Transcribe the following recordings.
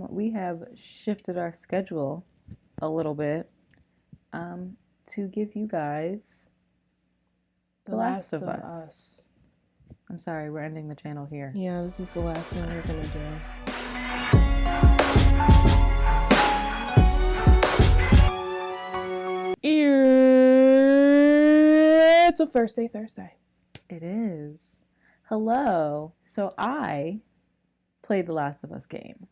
We have shifted our schedule a little bit to give you guys The Last of Us. I'm sorry, we're ending the channel here. Yeah, this is the last one we're gonna do. It's a first day Thursday. It is. Hello. So I played The Last of Us game.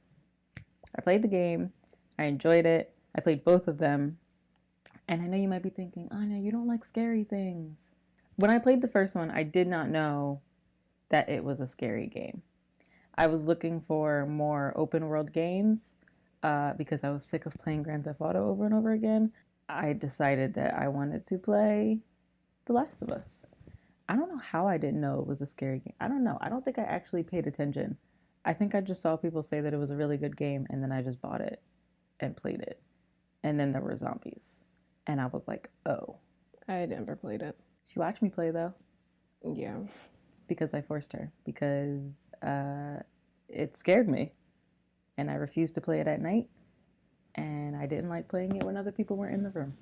I played the game. I enjoyed it. I played both of them. And I know you might be thinking, Anya, you don't like scary things. When I played the first one, I did not know that it was a scary game. I was looking for more open world games because I was sick of playing Grand Theft Auto over and over again. I decided that I wanted to play The Last of Us. I don't know how I didn't know it was a scary game. I don't know. I don't think I actually paid attention. I think I just saw people say that it was a really good game, and then I just bought it and played it. And then there were zombies. And I was like, oh. I never played it. She watched me play, though. Yeah. Because I forced her. Because it scared me. And I refused to play it at night. And I didn't like playing it when other people were in the room.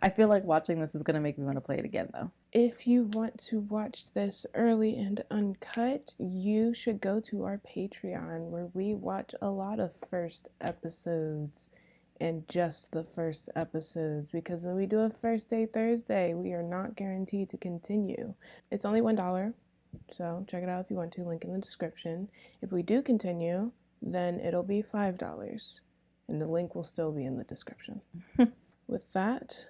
I feel like watching this is going to make me want to play it again, though. If you want to watch this early and uncut, you should go to our Patreon, where we watch a lot of first episodes and just the first episodes, because when we do a first day Thursday, we are not guaranteed to continue. It's only $1, so check it out if you want to, link in the description. If we do continue, then it'll be $5, and the link will still be in the description. With that,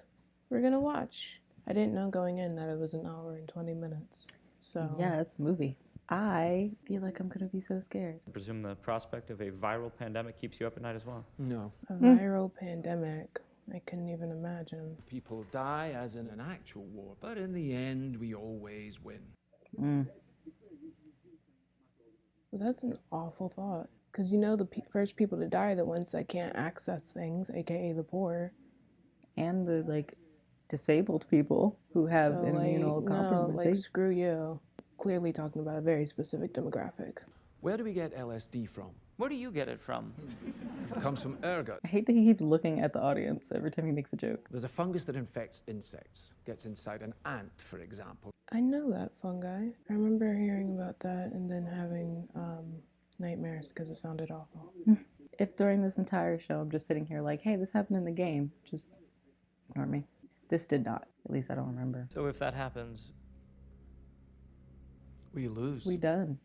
we're gonna watch. I didn't know going in that it was an hour and 20 minutes. So yeah, it's a movie. I feel like I'm gonna be so scared. I presume the prospect of a viral pandemic keeps you up at night as well? No. A viral pandemic. I couldn't even imagine. People die as in an actual war, but in the end, we always win. Mm. Well, that's an awful thought. Because you know the first people to die are the ones that can't access things, aka the poor. And the, like, disabled people who have So, immunocompromisation. No, like, screw you. Clearly talking about a very specific demographic. Where do we get LSD from? Where do you get it from? It comes from ergot. I hate that he keeps looking at the audience every time he makes a joke. There's a fungus that infects insects. Gets inside an ant, for example. I know that fungi. I remember hearing about that and then having nightmares because it sounded awful. If during this entire show I'm just sitting here like, hey, this happened in the game, just ignore me. This did not. At least I don't remember. So if that happens, We lose. We done.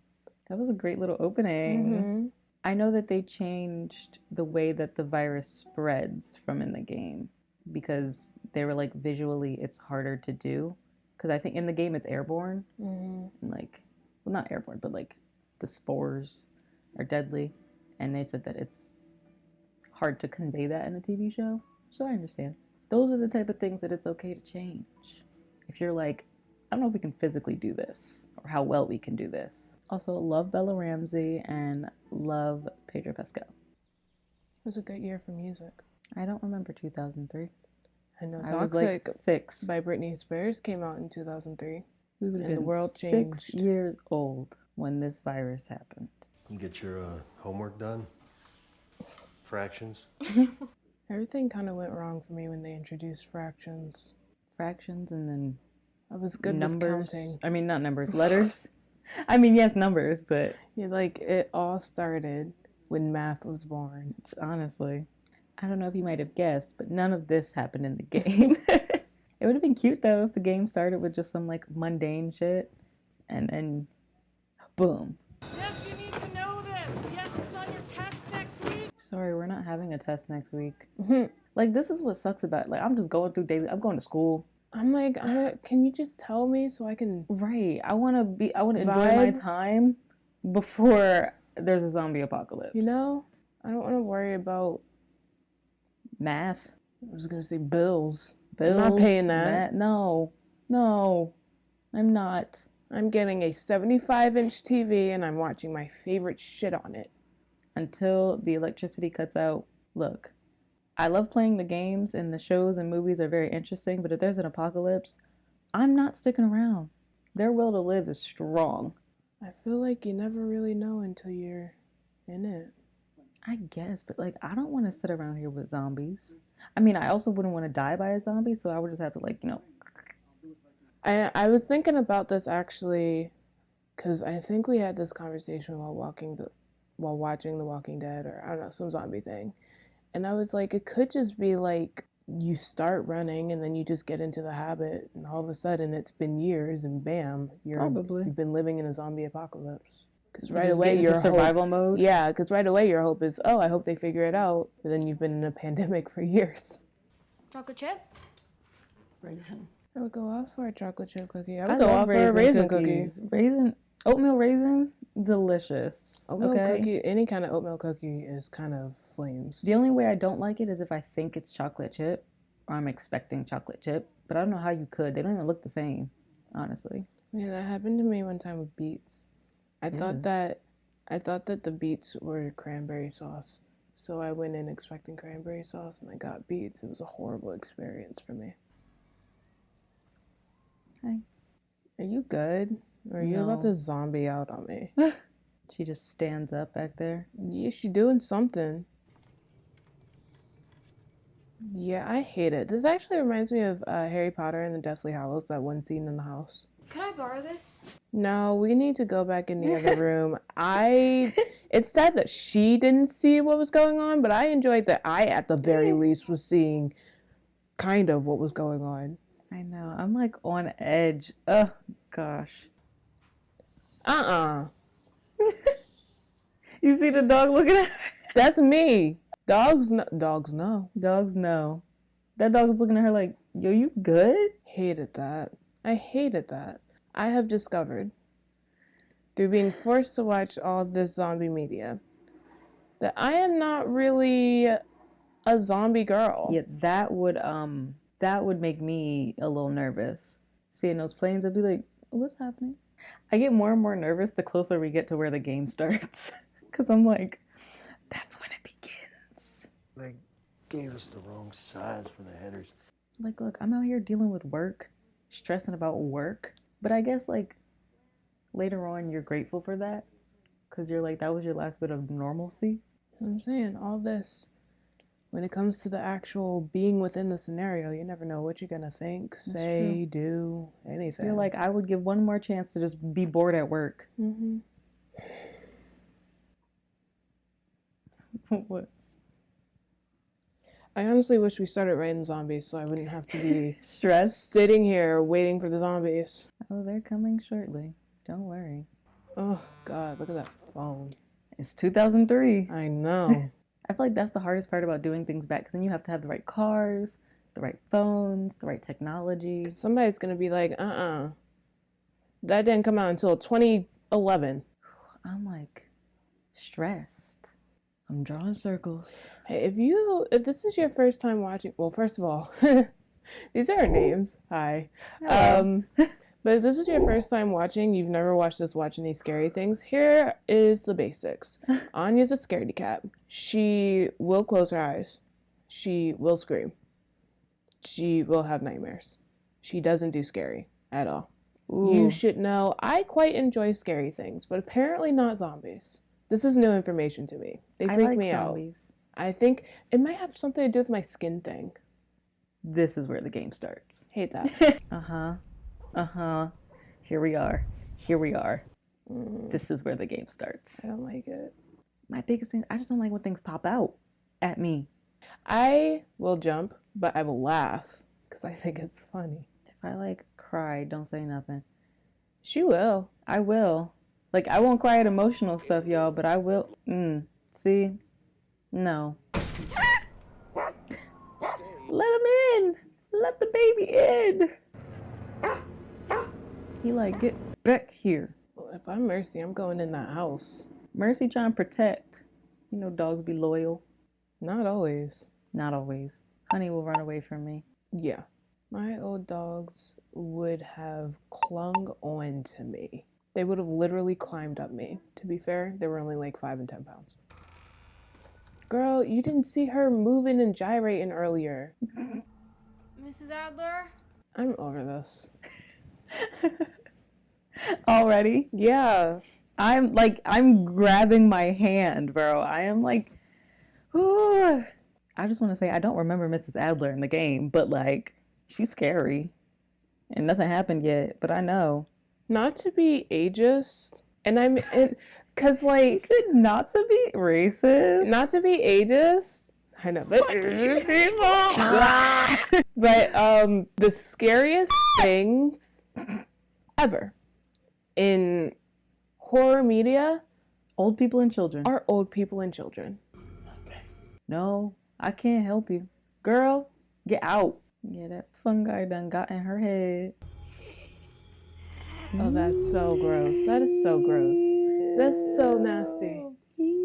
That was a great little opening. Mm-hmm. I know that they changed the way that the virus spreads from in the game because they were like visually it's harder to do. Because I think in the game it's airborne. Mm-hmm. And like, well, not airborne, but like the spores are deadly. And they said that it's hard to convey that in a TV show. So I understand. Those are the type of things that it's okay to change. If you're like, I don't know if we can physically do this or how well we can do this. Also, love Bella Ramsey and love Pedro Pascal. It was a good year for music. I don't remember 2003. I know I was like Toxic 6. by Britney Spears came out in 2003. We would have and the been world 6 changed. years old when this virus happened. You get your homework done? Fractions? Everything kind of went wrong for me when they introduced fractions. Fractions and then I was good numbers. with counting. I mean, not numbers, letters. I mean, yes, numbers, but Yeah, like it all started when math was born. it's honestly, I don't know if you might have guessed, but none of this happened in the game. It would have been cute though if the game started with just some like mundane shit and then boom. Yes, you need to know this. Yes, it's on your test next week. Sorry, we're not having a test next week. Mhm. Like, this is what sucks about it. Like, I'm just going through daily, I'm going to school. I'm like, can you just tell me so I can... Right. I want to enjoy my Vibe. time before there's a zombie apocalypse. You know? I don't want to worry about... Math. I was going to say bills. Bills. I'm not paying that. Math. No. I'm not. I'm getting a 75-inch TV and I'm watching my favorite shit on it. Until the electricity cuts out. Look, I love playing the games and the shows and movies are very interesting, but if there's an apocalypse, I'm not sticking around. Their will to live is strong. I feel like you never really know until you're in it. I guess, but like, I don't want to sit around here with zombies. I mean, I also wouldn't want to die by a zombie, so I would just have to, like, I was thinking about this actually, because I think we had this conversation while watching The Walking Dead, or I don't know, some zombie thing. And I was like, it could just be like you start running and then you just get into the habit, and all of a sudden it's been years and bam, you've been living in a zombie apocalypse. Because right away your survival mode. Yeah, because right away your hope is, oh, I hope they figure it out. But then you've been in a pandemic for years. Chocolate chip? Raisin. I would go off for a chocolate chip cookie. I would go off for a raisin cookie. Oatmeal raisin, delicious. Oatmeal cookie, any kind of oatmeal cookie is kind of flames. The only way I don't like it is if I think it's chocolate chip or I'm expecting chocolate chip. But I don't know how you could. They don't even look the same, honestly. Yeah, that happened to me one time with beets. I thought that the beets were cranberry sauce. So I went in expecting cranberry sauce and I got beets. It was a horrible experience for me. Hi. Are you good? Or are you about to zombie out on me? She just stands up back there. Yeah, she's doing something. Yeah, I hate it. This actually reminds me of Harry Potter and the Deathly Hallows, that one scene in the house. Can I borrow this? No, we need to go back in the other room. It's sad that she didn't see what was going on, but I enjoyed that I, at the very least, was seeing kind of what was going on. I know. I'm like on edge. Oh, gosh. You see the dog looking at her? That's me. Dogs know. Dogs know. That dog is looking at her like, yo, you good? Hated that. I hated that. I have discovered, through being forced to watch all this zombie media, that I am not really a zombie girl. Yeah, that would make me a little nervous. Seeing those planes, I'd be like, what's happening? I get more and more nervous the closer we get to where the game starts. Because I'm like, that's when it begins. They gave us the wrong size for the headers. Like, look, I'm out here dealing with work, stressing about work. But I guess, like, later on, you're grateful for that. Because you're like, that was your last bit of normalcy. I'm saying, all this, when it comes to the actual being within the scenario, you never know what you're going to think, say, do, anything. I feel like I would give one more chance to just be bored at work. Mm-hmm. What? I honestly wish we started writing zombies so I wouldn't have to be stressed sitting here waiting for the zombies. Oh, they're coming shortly. Don't worry. Oh, God, look at that phone. It's 2003. I know. I feel like that's the hardest part about doing things back, because then you have to have the right cars, the right phones, the right technology. Somebody's going to be like, that didn't come out until 2011. I'm like stressed. I'm drawing circles. Hey, if this is your first time watching, well, first of all, these are our names. Hi. But if this is your first time watching, you've never watched us watch any scary things, here is the basics. Anya's a scaredy cat. She will close her eyes. She will scream. She will have nightmares. She doesn't do scary at all. Ooh. You should know, I quite enjoy scary things, but apparently not zombies. This is new information to me. They freak me zombies out. I think it might have something to do with my skin thing. This is where the game starts. Hate that. Here we are. This is where the game starts. I don't like it. My biggest thing, I just don't like when things pop out at me. I will jump, but I will laugh because I think it's funny. If I like cry, don't say nothing. She will. I will. Like, I won't cry at emotional stuff, y'all, but I will. See? No. Let him in. Let the baby in. He like, get back here. Well, if I'm Mercy, I'm going in that house. Mercy trying to protect. You know dogs be loyal. Not always. Not always. Honey will run away from me. Yeah. My old dogs would have clung on to me. They would have literally climbed up me. To be fair, they were only like 5 and 10 pounds. Girl, you didn't see her moving and gyrating earlier. Mrs. Adler? I'm over this. Already? Yeah. I'm grabbing my hand, bro. I am like Ooh. I just want to say I don't remember Mrs. Adler in the game, but like she's scary. And nothing happened yet, but I know. Not to be ageist, and because You like said not to be racist. not to be ageist. I know, but but the scariest things ever in horror media Old people and children. are old people and children. No, I can't help you. Girl, get out. Yeah, that fungi done got in her head. Oh, that's so gross. That is so gross. That's so nasty. Ew.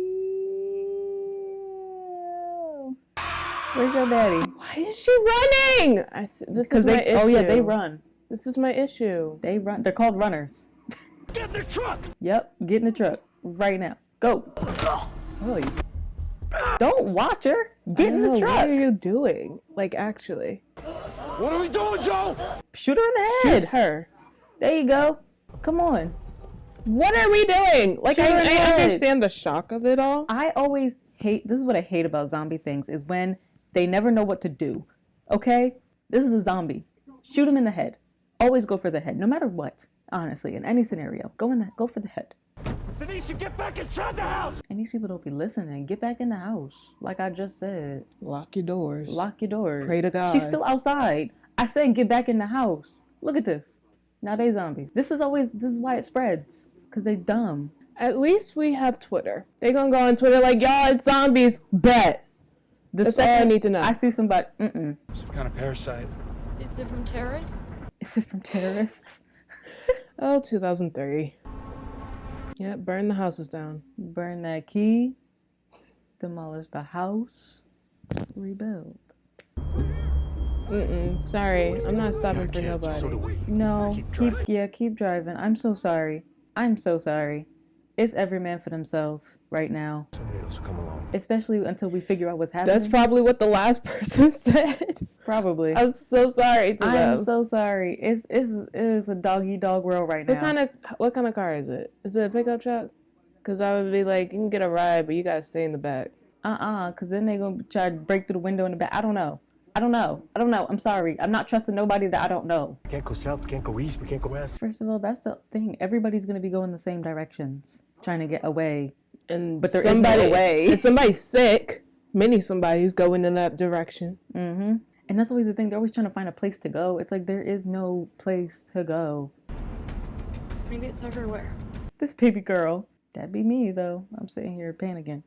Where's your daddy? Why is she running? This is my issue. Oh yeah, they run. This is my issue. They run. They're called runners. Get in the truck! Yep, get in the truck right now. Go. Oh, don't watch her. Get in the What truck. are you doing? Like, actually. What are we doing, Joe? Shoot her in the Shoot head. her. There you go. Come on. What are we doing? Like, Shoot her in the I head. understand the shock of it all. I always hate, this is what I hate about zombie things, is when they never know what to do. Okay? This is a zombie. Shoot him in the head. Always go for the head, no matter what. Honestly, in any scenario, go for the head. Denise, you get back inside the house! And these people don't be listening. Get back in the house, like I just said. Lock your doors. Lock your door. Pray to God. She's still outside. I said get back in the house. Look at this. Now they zombies. This is why it spreads. Cause they dumb. At least we have Twitter. They gonna go on Twitter like, y'all, it's zombies. Bet. That's all I need to know. I see somebody. Some kind of parasite. Is it from terrorists? Is it from terrorists? Oh, 2003. Yeah, burn the houses down. Burn that key. Demolish the house. Rebuild. Sorry, I'm not stopping for nobody. No, keep driving. I'm so sorry. It's every man for themselves right now. Somebody else will come along. Especially until we figure out what's happening. That's probably what the last person said. Probably. I'm so sorry to I them. am so sorry. It's a dog world right now. What kind of car is it? Is it a pickup truck? Because I would be like, you can get a ride, but you gotta stay in the back. Because then they gonna try to break through the window in the back. I don't know. I'm sorry. I'm not trusting nobody that I don't know. We can't go south, we can't go east, we can't go west. First of all, that's the thing. Everybody's gonna be going the same directions, trying to get away. And But there is no way. If somebody's sick, somebody's going in that direction. Mm-hmm. And that's always the thing. They're always trying to find a place to go. It's like there is no place to go. Maybe it's everywhere. This baby girl. That'd be me, though. I'm sitting here panicking.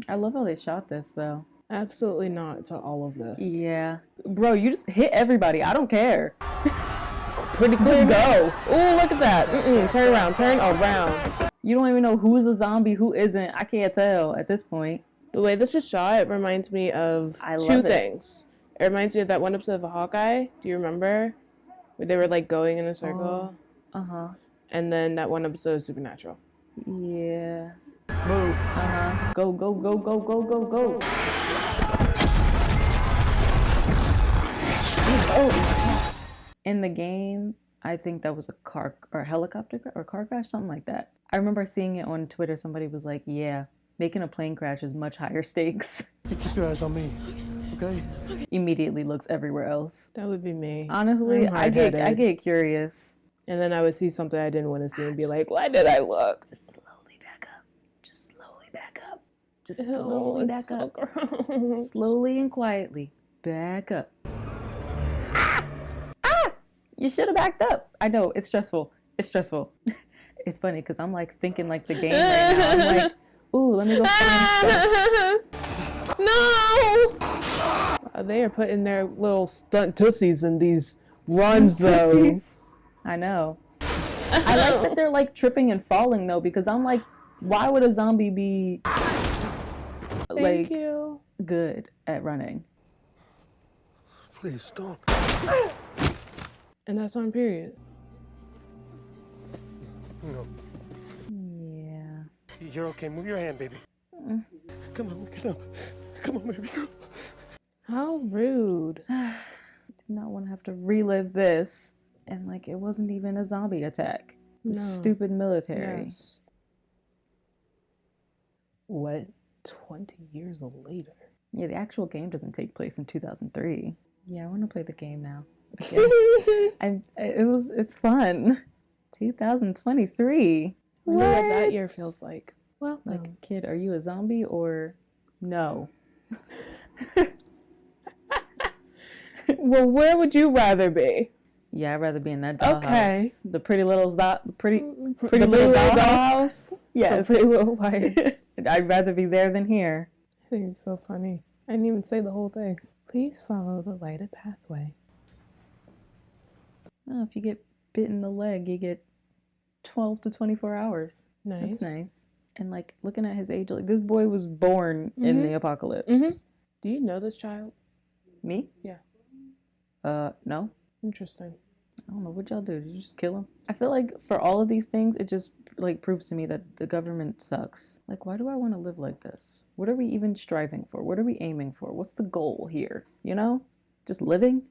I love how they shot this, though. Absolutely not to all of this. Yeah. Bro, you just hit everybody. I don't care. Pretty clear. Just go. Ooh, look at that. Turn around. You don't even know who's a zombie, who isn't. I can't tell at this point. The way this is shot, it reminds me of two things. It reminds me of that one episode of Hawkeye. Do you remember? Where they were like going in a circle. Uh-huh. And then that one episode of Supernatural. Yeah. Move. Uh-huh. Go. In the game, I think that was a car or helicopter or car crash, something like that. I remember seeing it on Twitter. Somebody was like, yeah, making a plane crash is much higher stakes. Keep your eyes on me, okay? Immediately looks everywhere else. That would be me. Honestly, I get curious. And then I would see something I didn't want to see and be like, why did I look? Just slowly back up. Slowly back up. Gross. Slowly and quietly. Back up. Ah! You should have backed up. I know, it's stressful. It's funny because I'm like thinking like the game right now. I'm like, ooh, let me go find stuff. No! They are putting their little stunt tussies in these runs, though. Tussies. I know. I like that they're like tripping and falling though, because I'm like, why would a zombie be like good at running? Please don't. And that's on period. No. Yeah. You're okay. Move your hand, baby. Come on, get up. Come on, baby girl. How rude. I did not want to have to relive this. And like, it wasn't even a zombie attack. The stupid military. Yes. what, 20 years later? Yeah, the actual game doesn't take place in 2003. Yeah, I want to play the game now. Again. It's fun. 2023. I wonder what that year feels like. Well, Like, kid, are you a zombie or no? well, where would you rather be? Yeah, I'd rather be in that dollhouse. Okay. The pretty little pretty The little little dollhouse. dolls? Yes. The Pretty Little Liars. I'd rather be there than here. I think it's so funny. I didn't even say the whole thing. Please follow the lighted pathway. Oh, if you get bit in the leg, you get 12 to 24 hours. Nice. That's nice. And like looking at his age, like this boy was born in the apocalypse. Do you know this child? Me? Yeah. No. Interesting. I don't know what y'all do. Did you just kill him? I feel like for all of these things, it just like proves to me that the government sucks. Like, why do I want to live like this? What are we even striving for? What are we aiming for? What's the goal here? You know? Just living?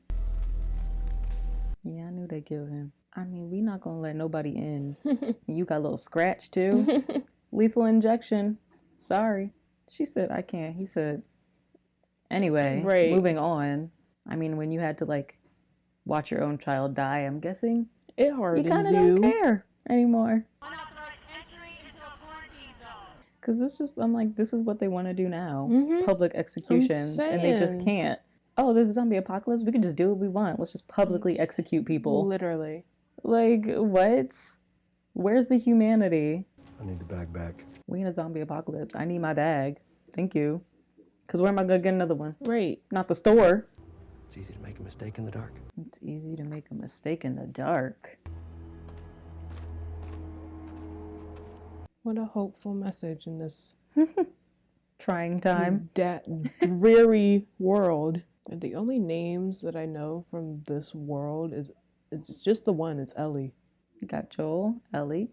Yeah, I knew they'd kill him. I mean, we not gonna let nobody in. You got a little scratch too. Lethal injection. Sorry. She said, I can't. He said, anyway, Right. Moving on. I mean, when you had to like watch your own child die, I'm guessing It you hardens kind of don't care anymore. Because it's just, I'm like, this is what they want to do now. Public executions. And they just saying. can't. Oh, there's a zombie apocalypse. We can just do what we want. Let's just publicly execute people. Literally. Like, what? Where's the humanity? I need the bag back. We in a zombie apocalypse. I need my bag. Thank you. Because where am I going to get another one? Right. Not the store. It's easy to make a mistake in the dark. It's easy to make a mistake in the dark. What a hopeful message in this Trying time. dreary world. And the only names that I know from this world it's just the one. It's Ellie. You got Joel, Ellie,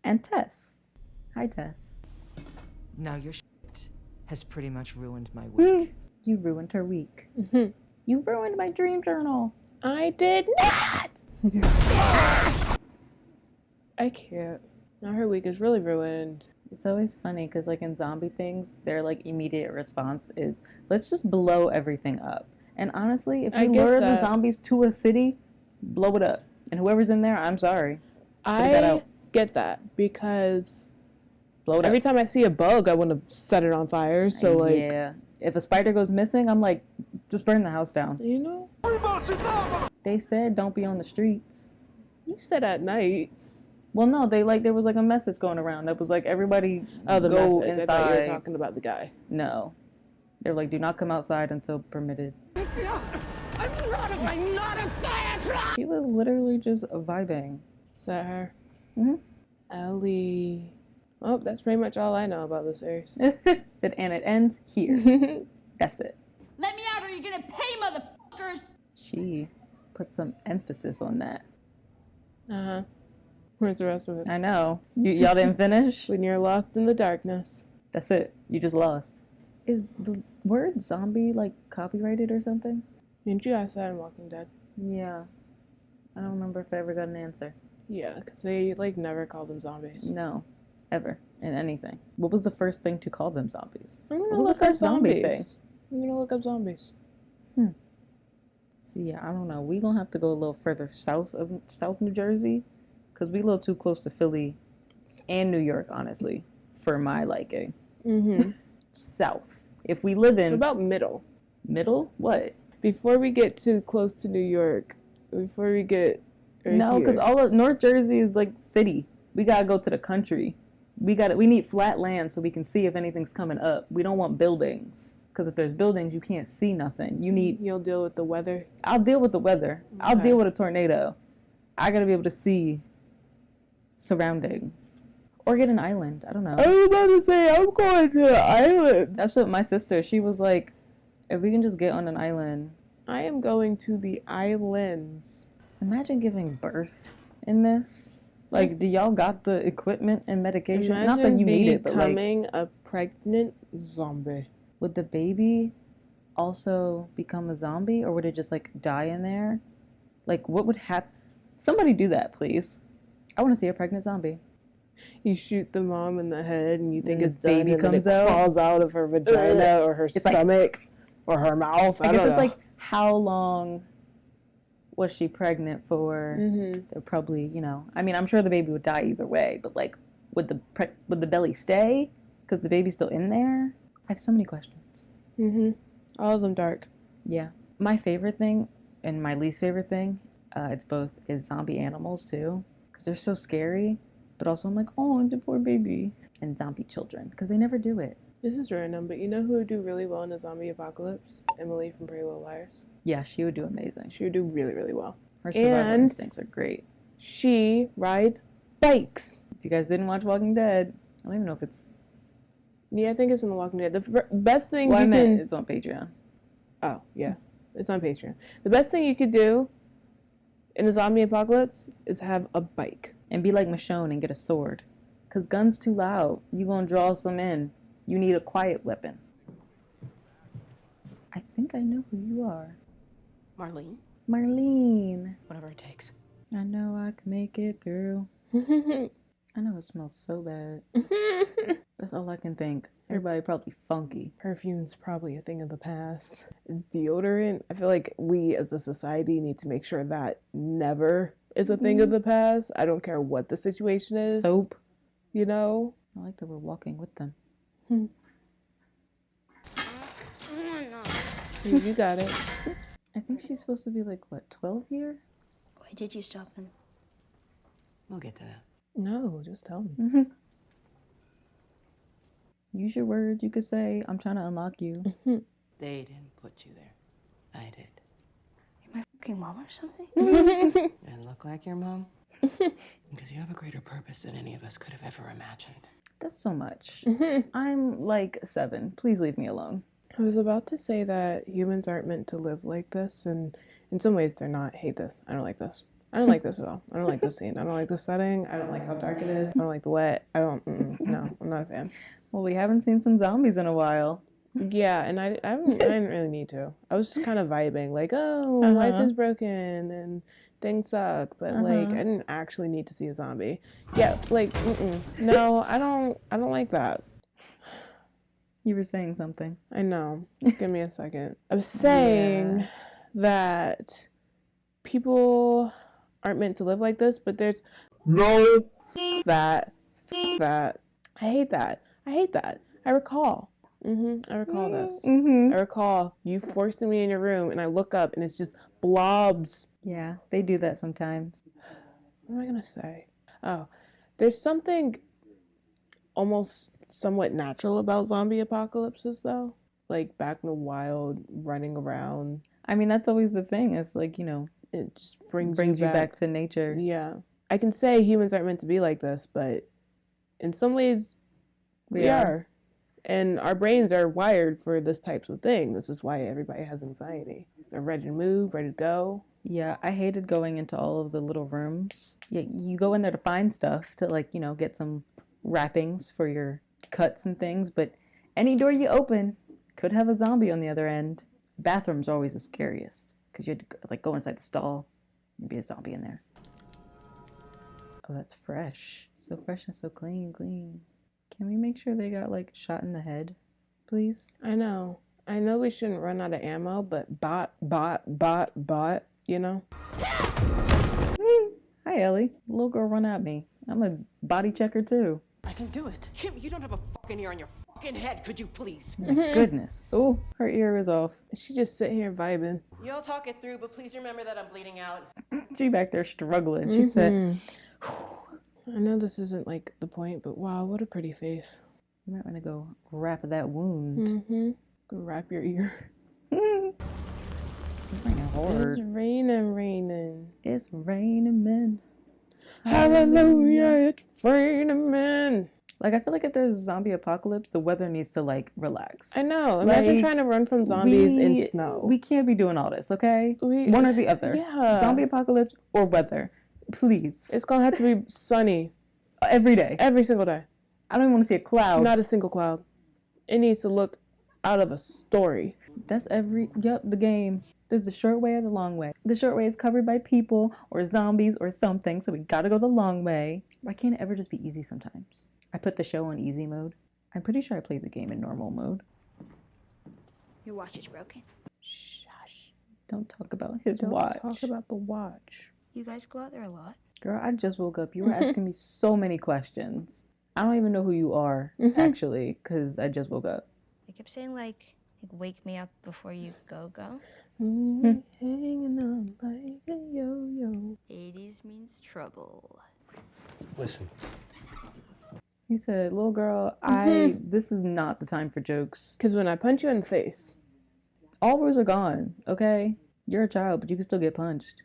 and Tess. Hi, Tess. Now your shit has pretty much ruined my week. You ruined her week. You ruined my dream journal. I did not. I can't. Now her week is really ruined. It's always funny because, like, in zombie things, their, like, immediate response is, let's just blow everything up. And honestly, if I you get lure the that. zombies to a city, blow it up. And whoever's in there, I'm sorry. Should've got I out. get that because Blow it every up. time I see a bug, I want to set it on fire. So, like, Yeah. If a spider goes missing, I'm like, just burn the house down. you know, They said don't be on the streets. you said at night. Well, no, there was like a message going around that was like, everybody Oh, the go message. inside. I thought you were talking about the guy. No. They're like, do not come outside until permitted. She was literally just vibing. Is that her? Mhm. Ellie. Oh, that's pretty much all I know about this series. Said, and it ends here. That's it. Let me out or you're gonna pay, motherfuckers! She put some emphasis on that. Uh-huh. Where's the rest of it? I know. Y'all didn't finish? When you're lost in the darkness. That's it. You just lost. Is the word zombie like copyrighted or something? Didn't you ask that in Walking Dead? Yeah. I don't remember if I ever got an answer. Yeah, because they, like, never call them zombies. No. Ever. In anything. What was the first thing to call them zombies? I'm What gonna was the look up first zombie zombies. thing? I'm gonna look up zombies. See, yeah, I don't know. We gonna have to go a little further south of South New Jersey, because we a little too close to Philly and New York, honestly, for my liking. Mm-hmm. South. If we live in What about middle? middle, what? Before we get too close to New York, before we get right No, because here. all of North Jersey is like city. We gotta go to the country. We need flat land so we can see if anything's coming up. We don't want buildings, because if there's buildings, you can't see nothing. You'll deal with the weather. I'll deal with the weather. I'll Okay. deal with a tornado. I gotta be able to see surroundings. Or get an island. I don't know. I was about to say, I'm going to the island. That's what my sister, she was like, if we can just get on an island. I am going to the islands. Imagine giving birth in this. Like, do y'all got the equipment and medication? Not that you need it, but like, becoming a pregnant zombie. would the baby also become a zombie, or would it just like die in there? Like, what would happen? Somebody do that, please. I want to see a pregnant zombie. You shoot the mom in the head and you think And it's the done, baby and then comes it out. crawls out of her vagina or her It's like- stomach or her mouth. I I guess don't it's know. like, how long was she pregnant for? Mm-hmm. They're probably, I mean, I'm sure the baby would die either way, but like, would the belly stay? Because the baby's still in there? I have so many questions. Mm-hmm. All of them dark. Yeah. My favorite thing and my least favorite thing, is zombie animals too. Because they're so scary, but also I'm like, oh, the poor baby. And zombie children, because they never do it. This is random, but you know who would do really well in a zombie apocalypse? Emily from Pretty Little Liars. Yeah, she would do amazing. She would do really, really well. Her survival And- instincts are great. She rides bikes. If you guys didn't watch Walking Dead, I don't even know if it's... Yeah, I think it's in The Walking Dead. The best thing Well, I you meant can... it's on Patreon. Oh, yeah. It's on Patreon. The best thing you could do in a zombie apocalypse is have a bike. And be like Michonne and get a sword. Because gun's too loud. You gonna draw some in. You need a quiet weapon. I think I know who you are. Marlene, Marlene. whatever it takes. I know I can make it through. I know it smells so bad. That's all I can think. Everybody probably funky. Perfume's probably a thing of the past. It's deodorant. I feel like we as a society need to make sure that never is a thing of the past. I don't care what the situation is. Soap. You know? I like that we're walking with them. You got it. I think she's supposed to be like, what, 12 here? Why did you stop them? We'll get to that. No, just tell me. Use your words. You could say, I'm trying to unlock you. They didn't put you there. I did. You're my fucking mom or something? And look like your mom? Because you have a greater purpose than any of us could have ever imagined. That's so much. I'm like 7. Please leave me alone. I was about to say that humans aren't meant to live like this, and in some ways they're not. I hate this. I don't like this. I don't like this at all. I don't like this scene. I don't like this setting. I don't like how dark it is. I don't like the wet. No, I'm not a fan. Well, we haven't seen some zombies in a while. Yeah, and I didn't really need to. I was just kind of vibing, like, oh, life is broken and things suck, but like I didn't actually need to see a zombie. Yeah, like, no, I don't like that. You were saying something. I know. Give me a second. I was saying that people aren't meant to live like this, but there's that. I hate that. I recall. I recall this. I recall you forcing me in your room, and I look up, and it's just blobs. Yeah, they do that sometimes. What am I gonna say? Oh, there's something almost somewhat natural about zombie apocalypses, though. Like back in the wild, running around. I mean, that's always the thing. It's like, It just brings you back to nature. Yeah. I can say humans aren't meant to be like this, but in some ways, we are. And our brains are wired for this types of thing. This is why everybody has anxiety. They're ready to move, ready to go. Yeah, I hated going into all of the little rooms. Yeah, you go in there to find stuff to like, get some wrappings for your cuts and things, but any door you open could have a zombie on the other end. Bathroom's always the scariest because you had to like go inside the stall and be a zombie in there. Oh, that's fresh. So fresh and so clean. Can we make sure they got like shot in the head, please? I know we shouldn't run out of ammo, but bot, you know? Hi, Ellie. The little girl run at me. I'm a body checker too. I can do it. Kim, you don't have a fucking ear on your fucking head, could you please? Goodness. Oh, her ear is off. She just sitting here vibing. You'll talk it through, but please remember that I'm bleeding out. She back there struggling. She said, I know this isn't like the point, but wow, what a pretty face. You might want to go wrap that wound. Go wrap your ear. It's raining hard. It's raining. It's raining men. Hallelujah, it's raining men. Like, I feel like if there's a zombie apocalypse, the weather needs to, like, relax. I know. Imagine Like, trying to run from zombies in snow. We can't be doing all this, okay? One or the other. Yeah. Zombie apocalypse or weather. Please. It's going to have to be sunny. Every day. Every single day. I don't even want to see a cloud. Not a single cloud. It needs to look out of a story. That's the game. There's the short way or the long way. The short way is covered by people or zombies or something, so we gotta go the long way. Why can't it ever just be easy sometimes? I put the show on easy mode. I'm pretty sure I played the game in normal mode. Your watch is broken. Shush. Don't talk about his Don't watch. talk about the watch. You guys go out there a lot? Girl, I just woke up. You were asking me so many questions. I don't even know who you are, actually, because I just woke up. They kept saying, like, wake me up before you go. Hanging on like a yo-yo. 80s means trouble. Listen, He said, little girl, this is not the time for jokes. Because when I punch you in the face. All rules are gone, okay? You're a child, but you can still get punched.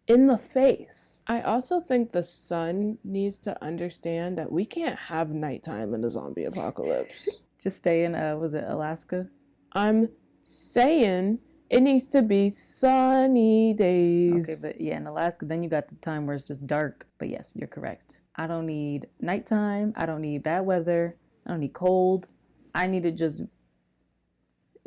In the face. I also think the sun needs to understand that we can't have nighttime in a zombie apocalypse. Just stay in, was it Alaska? I'm saying it needs to be sunny days. Okay, but yeah, in Alaska, then you got the time where it's just dark. But yes, you're correct. I don't need nighttime. I don't need bad weather. I don't need cold. I need to just...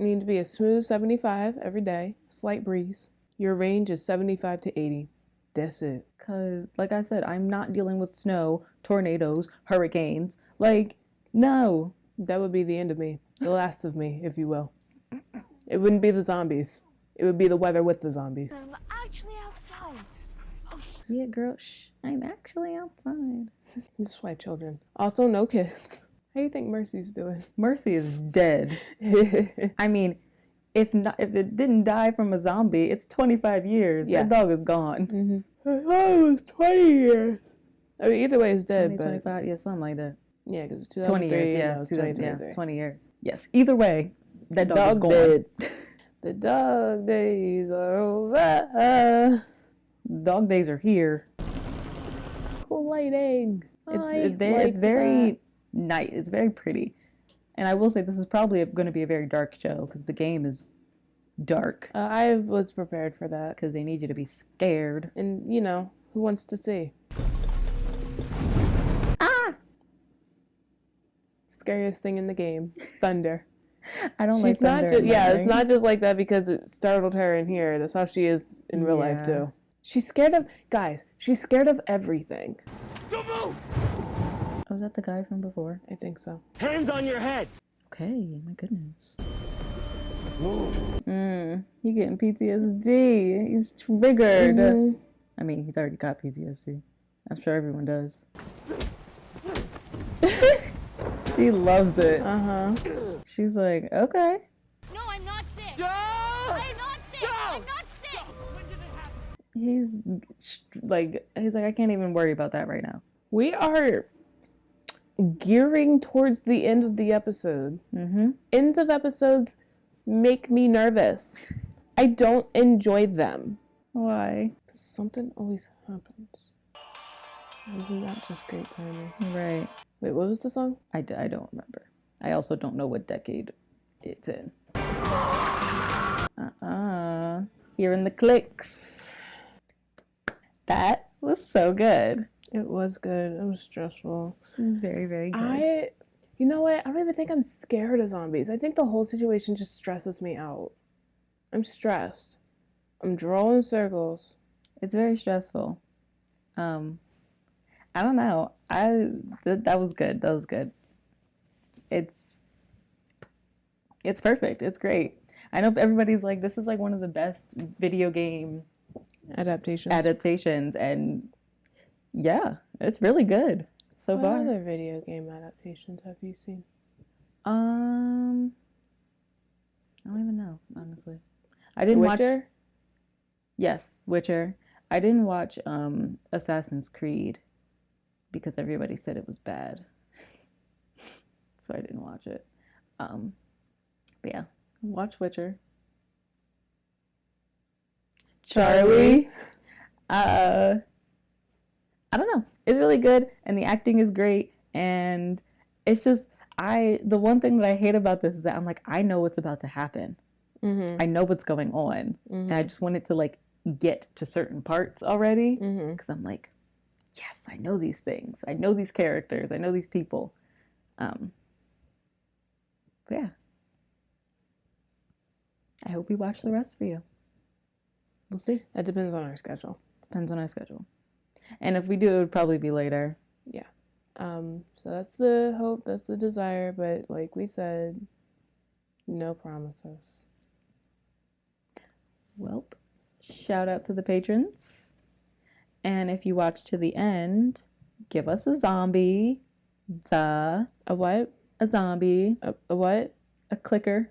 Need to be a smooth 75 every day. Slight breeze. Your range is 75 to 80. That's it. Because, like I said, I'm not dealing with snow, tornadoes, hurricanes. Like, no. That would be the end of me. The last of me, if you will. It wouldn't be the zombies. It would be the weather with the zombies. I'm actually outside. Yeah, girl, shh. I'm actually outside. That's why children. Also, no kids. How do you think Mercy's doing? Mercy is dead. I mean, if it didn't die from a zombie, it's 25 years. Yeah. That dog is gone. Mm-hmm. I thought it was 20 years. I mean, either way, it's dead. 20, 25, yeah, something like that. Yeah, because it's 20 2003. years, yeah, no, it's 20, 20 years. Yes, either way, that dog is gone. dead. The dog days are over. Dog days are here. It's cool lighting. It's very nice. It's very pretty. And I will say this is probably going to be a very dark show because the game is dark. I was prepared for that. Because they need you to be scared. And, you know, who wants to see? Ah! Scariest thing in the game. Thunder. I don't She's like thunder. it's not just like that because it startled her in here. That's how she is in real life, too. She's scared of... Guys, she's scared of everything. Don't move! Oh, was that the guy from before? I think so. Hands on your head! Okay, my goodness. He getting PTSD. He's triggered. Mm-hmm. I mean, he's already got PTSD. I'm sure everyone does. She loves it. Uh-huh. She's like, okay. No, I'm not sick. Go! I'm not sick. Go! I'm not sick. When did it happen? He's like, I can't even worry about that right now. We are gearing towards the end of the episode. Mm-hmm. Ends of episodes make me nervous. I don't enjoy them. Why? Something always happens. Isn't that just great timing? Right. Wait, what was the song? I don't remember. I also don't know what decade it's in. Hearing the clicks. That was so good. It was good. It was stressful. It was very, very good. You know what? I don't even think I'm scared of zombies. I think the whole situation just stresses me out. I'm stressed. I'm drawing circles. It's very stressful. I don't know. That was good. That was good. It's perfect. It's great. I know everybody's like, this is like one of the best video game adaptations, and yeah, it's really good so what far. What other video game adaptations have you seen? I don't even know, honestly. I didn't watch. Yes, Witcher. I didn't watch Assassin's Creed because everybody said it was bad, so I didn't watch it. But yeah, watch Witcher. Charlie. I don't know. It's really good, and the acting is great, and it's just the one thing that I hate about this is that I'm like, I know what's about to happen. Mm-hmm. I know what's going on, and I just want it to like get to certain parts already because I'm like, yes, I know these things. I know these characters. I know these people. But yeah. I hope we watch the rest for you. We'll see. That depends on our schedule. Depends on our schedule. And if we do, it would probably be later. Yeah. So that's the hope, that's the desire, but like we said, no promises. Well, shout out to the patrons. And if you watch to the end, give us a zombie. Duh. A what? A zombie. A what? A clicker.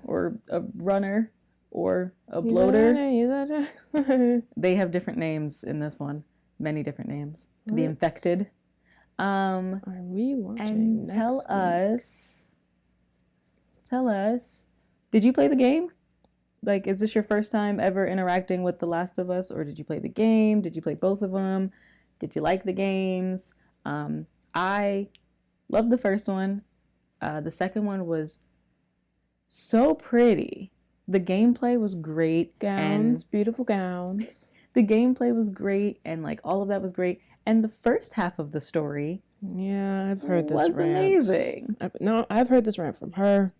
Or a runner. Or a bloater. They have different names in this one. Many different names. What? The infected. Are we watching And next tell week? us, did you play the game? Like, is this your first time ever interacting with The Last of Us, or did you play the game? Did you play both of them? Did you like the games? I loved the first one. The second one was so pretty. The gameplay was great. Gowns, beautiful gowns. The gameplay was great, and like all of that was great. And the first half of the story, Yeah, I've heard this was rant. amazing. I've heard this rant from her.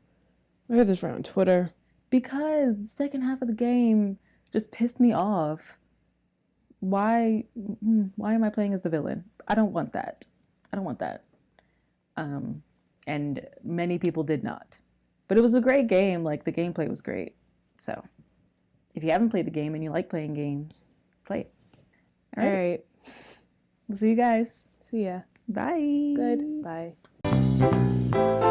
I heard this rant on Twitter. Because the second half of the game just pissed me off. Why am I playing as the villain? I don't want that. And many people did not. But it was a great game. Like, the gameplay was great. So, if you haven't played the game and you like playing games, play it. All right. We'll see you guys. See ya. Bye. Good. Bye.